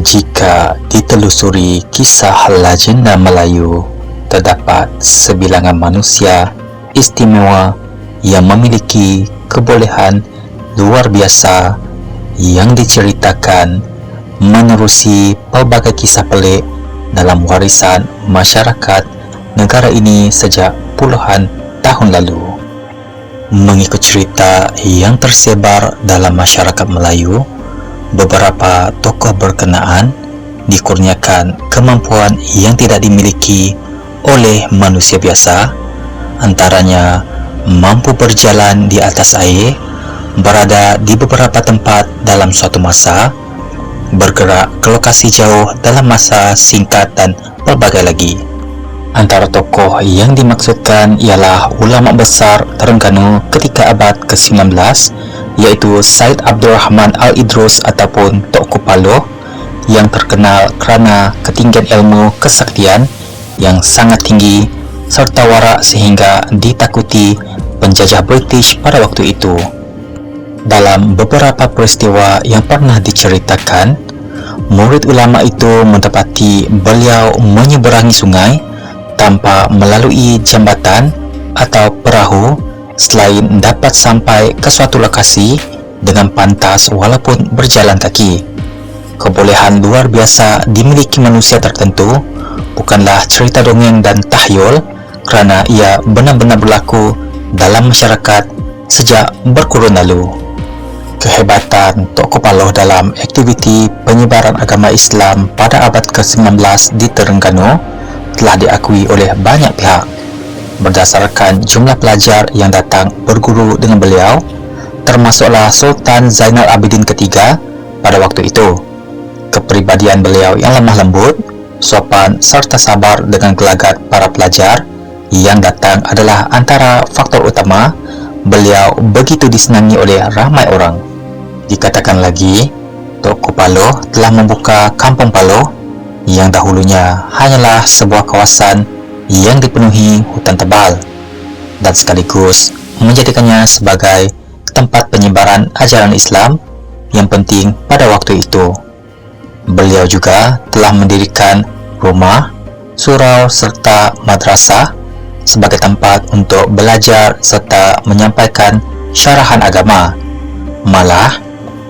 Jika ditelusuri kisah legenda Melayu, terdapat sebilangan manusia istimewa yang memiliki kebolehan luar biasa yang diceritakan menerusi pelbagai kisah pelik dalam warisan masyarakat negara ini sejak puluhan tahun lalu. Mengikut cerita yang tersebar dalam masyarakat Melayu, beberapa tokoh berkenaan dikurniakan kemampuan yang tidak dimiliki oleh manusia biasa, antaranya mampu berjalan di atas air, berada di beberapa tempat dalam suatu masa, bergerak ke lokasi jauh dalam masa singkat, dan pelbagai lagi. Antara tokoh yang dimaksudkan ialah ulama besar Terengganu ketika abad ke-19, yaitu Said Abdul Rahman Al-Idrus ataupun Tok Kupaloh, yang terkenal kerana ketinggian ilmu kesaktian yang sangat tinggi serta warak sehingga ditakuti penjajah British pada waktu itu. Dalam beberapa peristiwa yang pernah diceritakan, murid ulama itu mendapati beliau menyeberangi sungai tanpa melalui jambatan atau perahu, selain dapat sampai ke suatu lokasi dengan pantas walaupun berjalan kaki. Kebolehan luar biasa dimiliki manusia tertentu bukanlah cerita dongeng dan tahyul, kerana ia benar-benar berlaku dalam masyarakat sejak berkurun lalu. Kehebatan Tok Kupaloh dalam aktiviti penyebaran agama Islam pada abad ke-19 di Terengganu telah diakui oleh banyak pihak. Berdasarkan jumlah pelajar yang datang berguru dengan beliau, termasuklah Sultan Zainal Abidin III pada waktu itu. Kepribadian beliau yang lemah lembut, sopan serta sabar dengan gelagat para pelajar yang datang adalah antara faktor utama beliau begitu disenangi oleh ramai orang. Dikatakan lagi, Tok Kupaloh telah membuka Kampung Paloh yang dahulunya hanyalah sebuah kawasan yang dipenuhi hutan tebal, dan sekaligus menjadikannya sebagai tempat penyebaran ajaran Islam yang penting pada waktu itu. Beliau juga telah mendirikan rumah, surau serta madrasah sebagai tempat untuk belajar serta menyampaikan syarahan agama. Malah,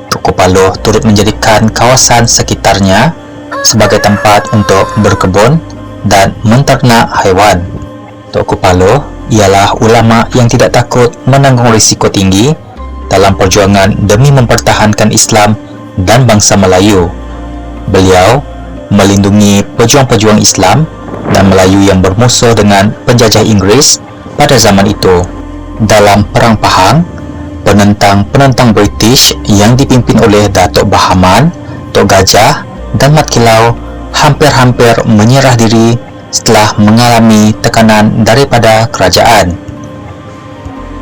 Tok Kupaloh turut menjadikan kawasan sekitarnya sebagai tempat untuk berkebun dan menternak haiwan. Tok Kupaloh ialah ulama yang tidak takut menanggung risiko tinggi dalam perjuangan demi mempertahankan Islam dan bangsa Melayu. Beliau melindungi pejuang-pejuang Islam dan Melayu yang bermusuh dengan penjajah Inggris pada zaman itu. Dalam Perang Pahang, penentang-penentang British yang dipimpin oleh Datuk Bahaman, Tok Gajah dan Mat Kilau hampir-hampir menyerah diri setelah mengalami tekanan daripada kerajaan.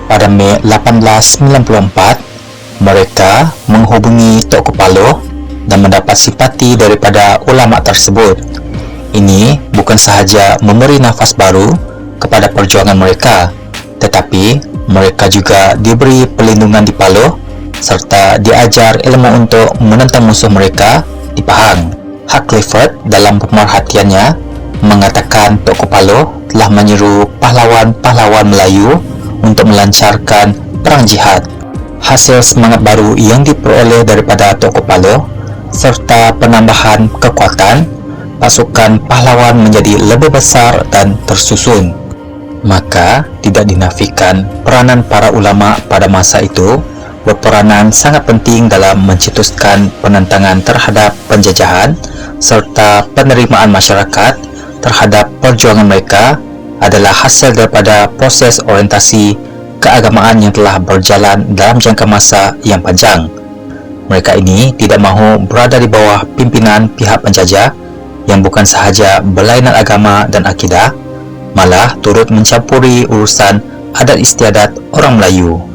Pada Mei 1894, mereka menghubungi Tok Kupaloh dan mendapat simpati daripada ulama tersebut. Ini bukan sahaja memberi nafas baru kepada perjuangan mereka, tetapi mereka juga diberi perlindungan di Paloh serta diajar ilmu untuk menentang musuh mereka di Pahang. Hugh Clifford dalam pemerhatiannya mengatakan Tok Kupaloh telah menyeru pahlawan-pahlawan Melayu untuk melancarkan perang jihad. Hasil semangat baru yang diperoleh daripada Tok Kupaloh serta penambahan kekuatan pasukan pahlawan menjadi lebih besar dan tersusun. Maka tidak dinafikan peranan para ulama pada masa itu berperanan sangat penting dalam mencetuskan penentangan terhadap penjajahan serta penerimaan masyarakat terhadap perjuangan mereka adalah hasil daripada proses orientasi keagamaan yang telah berjalan dalam jangka masa yang panjang. Mereka ini tidak mahu berada di bawah pimpinan pihak penjajah yang bukan sahaja berlainan agama dan akidah, malah turut mencampuri urusan adat istiadat orang Melayu.